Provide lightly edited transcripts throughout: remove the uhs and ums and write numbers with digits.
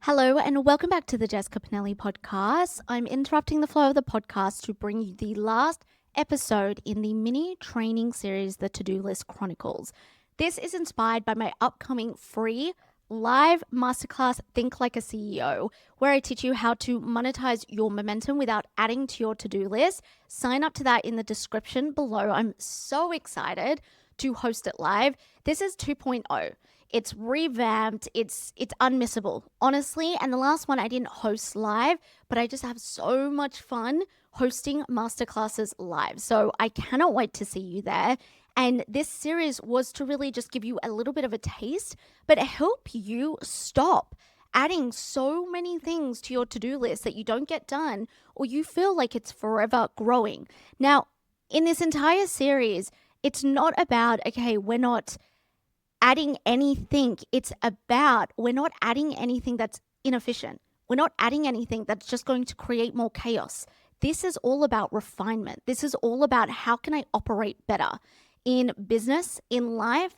Hello, and welcome back to the Jessica Pinili podcast. I'm interrupting the flow of the podcast to bring you the last episode in the mini training series, the To-Do List Chronicles. This is inspired by my upcoming free live masterclass, Think Like a CEO, where I teach you how to monetize your momentum without adding to your to-do list. Sign up to that in the description below. I'm so excited to host it live. This is 2.0. It's revamped. It's unmissable, honestly. And the last one I didn't host live, but I just have so much fun hosting masterclasses live. So I cannot wait to see you there. And this series was to really just give you a little bit of a taste, but help you stop adding so many things to your to-do list that you don't get done or you feel like it's forever growing. Now, in this entire series, it's not about, okay, we're not adding anything. It's about we're not adding anything that's inefficient. We're not adding anything that's just going to create more chaos. This is all about refinement. This is all about how can I operate better in business, in life.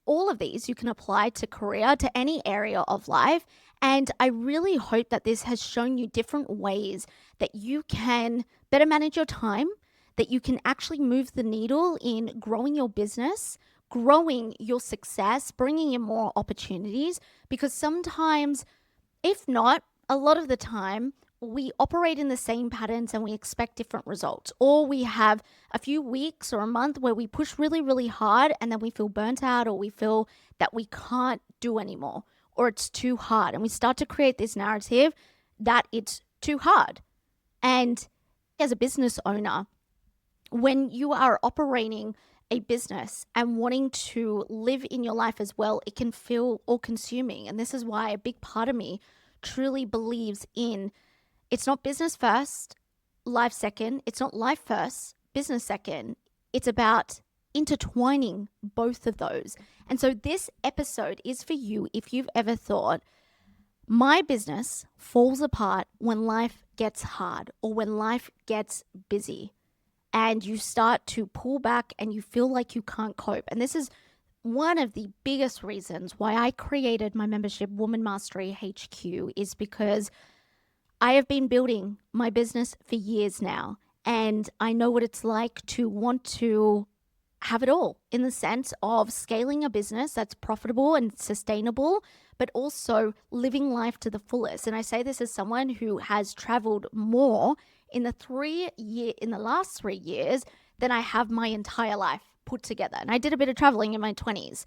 All of these you can apply to career, to any area of life. And I really hope that this has shown you different ways that you can better manage your time, that you can actually move the needle in growing your business, growing your success, bringing in more opportunities, because sometimes, if not, a lot of the time, we operate in the same patterns and we expect different results. Or we have a few weeks or a month where we push really, really hard and then we feel burnt out or we feel that we can't do anymore or it's too hard. And we start to create this narrative that it's too hard. And as a business owner, when you are operating a business and wanting to live in your life as well, it can feel all-consuming. And this is why a big part of me truly believes in it's not business first, life second. It's not life first, business second. It's about intertwining both of those. And so this episode is for you if you've ever thought, my business falls apart when life gets hard or when life gets busy, and you start to pull back and you feel like you can't cope. And this is one of the biggest reasons why I created my membership, Woman Mastery HQ, is because I have been building my business for years now. And I know what it's like to want to have it all in the sense of scaling a business that's profitable and sustainable, but also living life to the fullest. And I say this as someone who has traveled more in the last 3 years than I have my entire life put together. And I did a bit of traveling in my 20s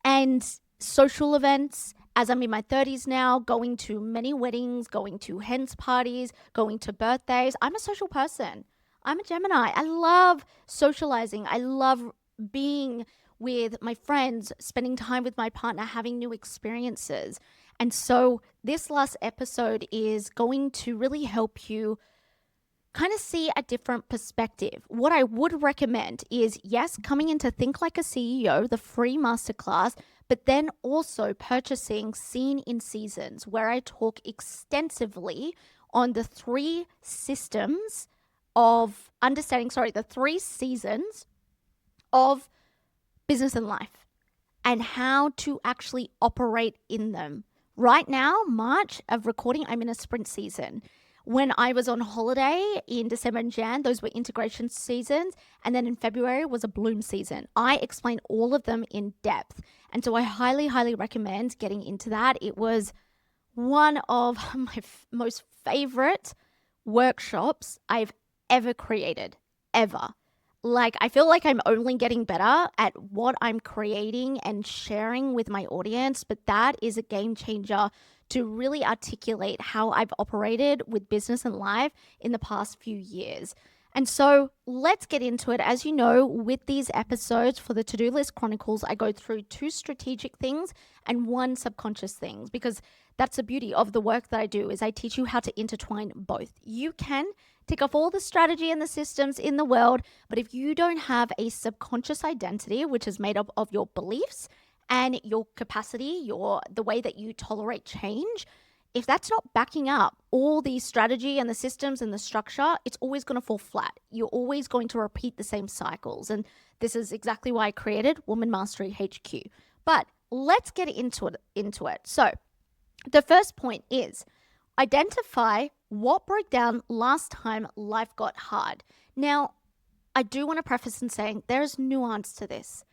and social events as I'm in my 30s now, going to many weddings, going to hens parties, going to birthdays. I'm a social person. I'm a Gemini. I love socializing. I love being with my friends, spending time with my partner, having new experiences. And so this last episode is going to really help you kind of see a different perspective. What I would recommend is, yes, coming into Think Like a CEO, the free masterclass, but then also purchasing Seen in Seasons, where I talk extensively on the three seasons of business and life and how to actually operate in them. Right now, March of recording, I'm in a sprint season. When I was on holiday in December and Jan, those were integration seasons. And then in February was a bloom season. I explained all of them in depth. And so I highly, highly recommend getting into that. It was one of my most favorite workshops I've ever created, ever. Like, I feel like I'm only getting better at what I'm creating and sharing with my audience, but that is a game changer to really articulate how I've operated with business and life in the past few years. And so let's get into it. As you know, with these episodes for the To-Do List Chronicles, I go through 2 strategic things and 1 subconscious thing, because that's the beauty of the work that I do is I teach you how to intertwine both. You can tick off all the strategy and the systems in the world, but if you don't have a subconscious identity, which is made up of your beliefs and your capacity, the way that you tolerate change, if that's not backing up all the strategy and the systems and the structure, it's always going to fall flat. You're always going to repeat the same cycles. And this is exactly why I created Woman Mastery HQ. But let's get into it. So The first point is identify what broke down last time life got hard. Now, I do want to preface in saying there's nuance to this.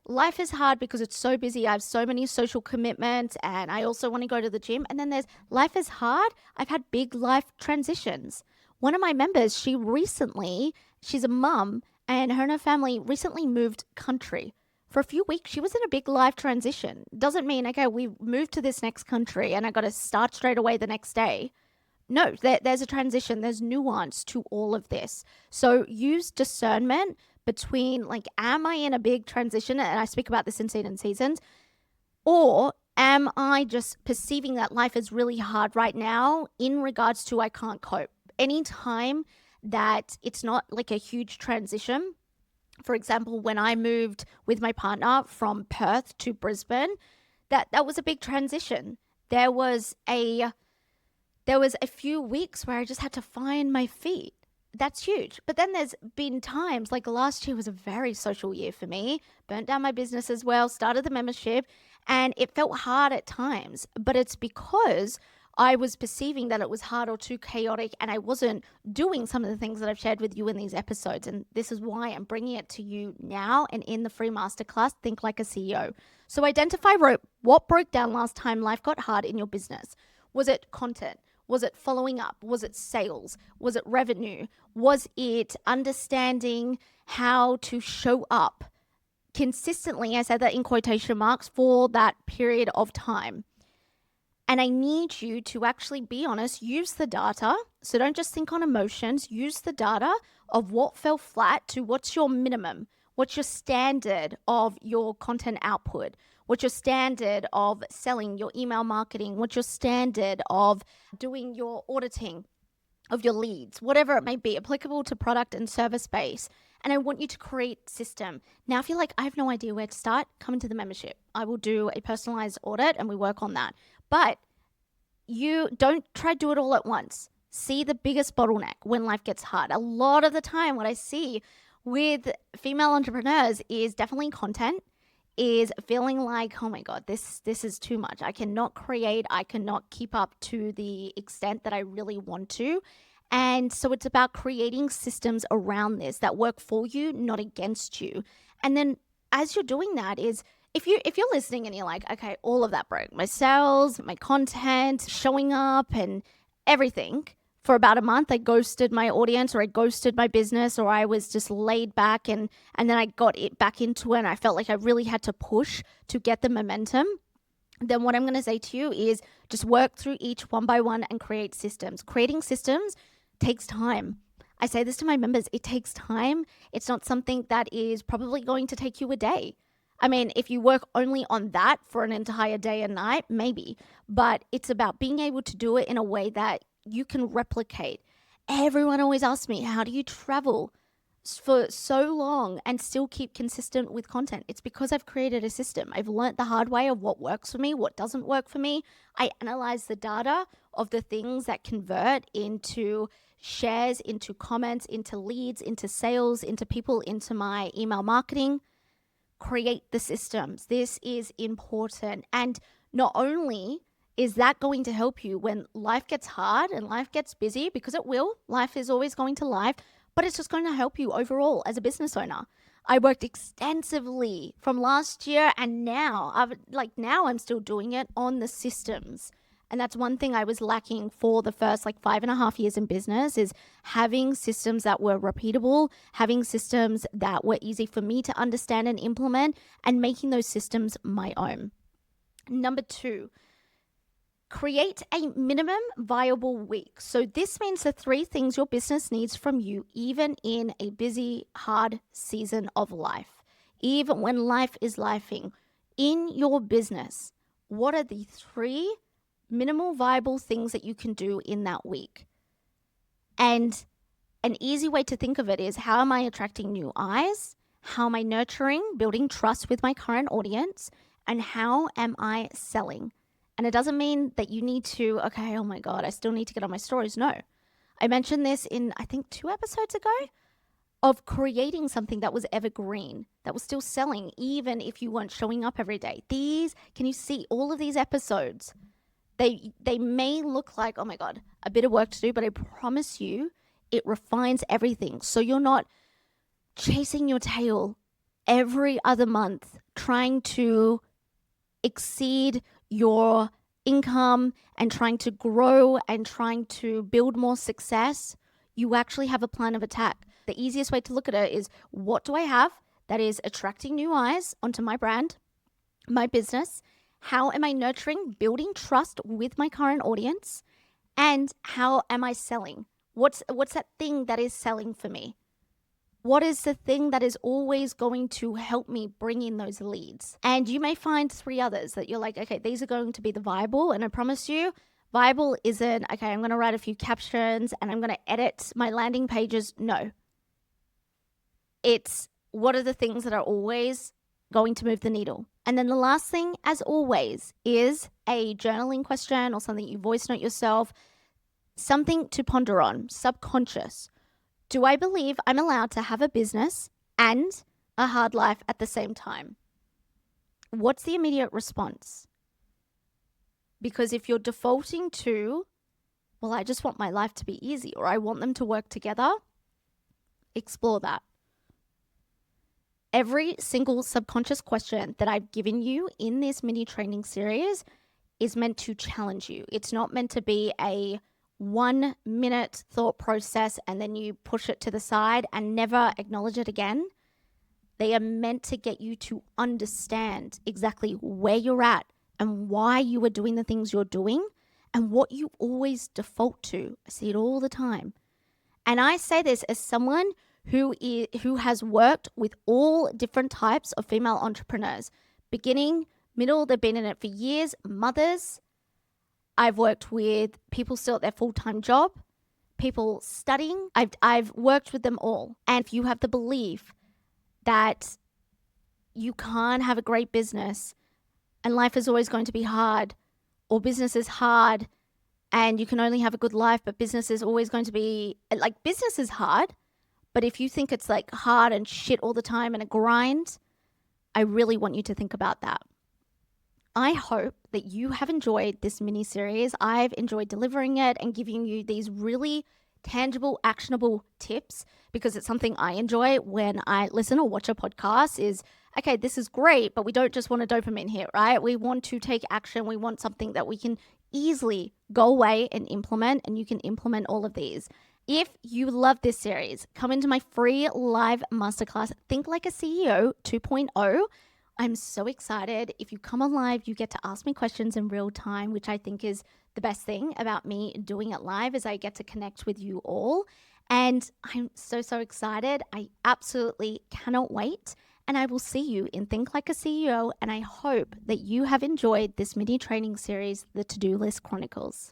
Life is hard because it's so busy. I have so many social commitments and I also want to go to the gym. And then there's life is hard. I've had big life transitions. One of my members, she's a mum, and her and her family recently moved country. For a few weeks, she was in a big life transition. Doesn't mean, okay, we moved to this next country and I got to start straight away the next day. No, there's a transition, there's nuance to all of this. So use discernment between, like, am I in a big transition? And I speak about this in Seed and Seasons. Or am I just perceiving that life is really hard right now in regards to I can't cope? Anytime that it's not like a huge transition, for example, when I moved with my partner from Perth to Brisbane, that was a big transition. There was a few weeks where I just had to find my feet. That's huge. But then there's been times, like last year was a very social year for me, burnt down my business as well, started the membership, and it felt hard at times. But it's because I was perceiving that it was hard or too chaotic, and I wasn't doing some of the things that I've shared with you in these episodes. And this is why I'm bringing it to you now and in the free masterclass, Think Like a CEO. So identify what broke down last time life got hard in your business. Was it content? Was it following up? Was it sales? Was it revenue? Was it understanding how to show up consistently, I said that in quotation marks, for that period of time? And I need you to actually be honest, use the data. So don't just think on emotions, use the data of what fell flat to what's your minimum, what's your standard of your content output, what's your standard of selling your email marketing, what's your standard of doing your auditing of your leads, whatever it may be, applicable to product and service base. And I want you to create system. Now, if you're like, I have no idea where to start, come into the membership. I will do a personalized audit and we work on that. But you don't try to do it all at once. See the biggest bottleneck when life gets hard. A lot of the time, what I see with female entrepreneurs is definitely content, is feeling like, oh my God, this is too much. I cannot create, I cannot keep up to the extent that I really want to. And so it's about creating systems around this that work for you, not against you. And then as you're doing that is, if you're listening and you're like, okay, all of that broke, my sales, my content, showing up and everything, for about a month, I ghosted my audience, or I ghosted my business, or I was just laid back and then I got it back into it and I felt like I really had to push to get the momentum. Then what I'm going to say to you is just work through each one by one and create systems. Creating systems takes time. I say this to my members, it takes time. It's not something that is probably going to take you a day. I mean, if you work only on that for an entire day and night, maybe. But it's about being able to do it in a way that you can replicate. Everyone always asks me, how do you travel for so long and still keep consistent with content? It's because I've created a system. I've learned the hard way of what works for me, what doesn't work for me. I analyze the data of the things that convert into shares, into comments, into leads, into sales, into people, into my email marketing. Create the systems. This is important. And not only is that going to help you when life gets hard and life gets busy, because it will, life is always going to life, but it's just going to help you overall as a business owner. I worked extensively from last year and now I'm still doing it on the systems. And that's one thing I was lacking for the first 5.5 years in business, is having systems that were repeatable, having systems that were easy for me to understand and implement, and making those systems my own. Number 2, create a minimum viable week. So this means the 3 things your business needs from you, even in a busy, hard season of life, even when life is lifing in your business. What are the 3 minimal viable things that you can do in that week? And an easy way to think of it is, how am I attracting new eyes? How am I nurturing, building trust with my current audience? And how am I selling? And it doesn't mean that you need to, okay, oh my God, I still need to get on my stories. No. I mentioned this in, I think, 2 episodes ago, of creating something that was evergreen, that was still selling, even if you weren't showing up every day. Can you see all of these episodes? They may look like, oh my God, a bit of work to do, but I promise you it refines everything. So you're not chasing your tail every other month trying to exceed your income and trying to grow and trying to build more success. You actually have a plan of attack. The easiest way to look at it is, what do I have that is attracting new eyes onto my brand, my business? How am I nurturing, building trust with my current audience? And how am I selling? What's that thing that is selling for me? What is the thing that is always going to help me bring in those leads? And you may find 3 others that you're like, okay, these are going to be the viable. And I promise you, viable isn't, okay, I'm going to write a few captions and I'm going to edit my landing pages. No. It's what are the things that are always going to move the needle? And then the last thing, as always, is a journaling question or something you voice note yourself, something to ponder on, subconscious. Do I believe I'm allowed to have a business and a hard life at the same time? What's the immediate response? Because if you're defaulting to, well, I just want my life to be easy, or I want them to work together, explore that. Every single subconscious question that I've given you in this mini training series is meant to challenge you. It's not meant to be a 1-minute thought process and then you push it to the side and never acknowledge it again. They are meant to get you to understand exactly where you're at and why you are doing the things you're doing and what you always default to. I see it all the time. And I say this as someone who has worked with all different types of female entrepreneurs, beginning, middle, they've been in it for years, mothers. I've worked with people still at their full-time job, people studying. I've worked with them all. And if you have the belief that you can't have a great business and life is always going to be hard, or business is hard and you can only have a good life, but business is always going to be, like, business is hard. But if you think it's like hard and shit all the time and a grind, I really want you to think about that. I hope that you have enjoyed this mini series. I've enjoyed delivering it and giving you these really tangible, actionable tips, because it's something I enjoy when I listen or watch a podcast is, okay, this is great, but we don't just want a dopamine hit, right? We want to take action. We want something that we can easily go away and implement, and you can implement all of these. If you love this series, come into my free live masterclass, Think Like a CEO 2.0. I'm so excited. If you come on live, you get to ask me questions in real time, which I think is the best thing about me doing it live, is I get to connect with you all. And I'm so excited. I absolutely cannot wait. And I will see you in Think Like a CEO. And I hope that you have enjoyed this mini training series, the To-Do List Chronicles.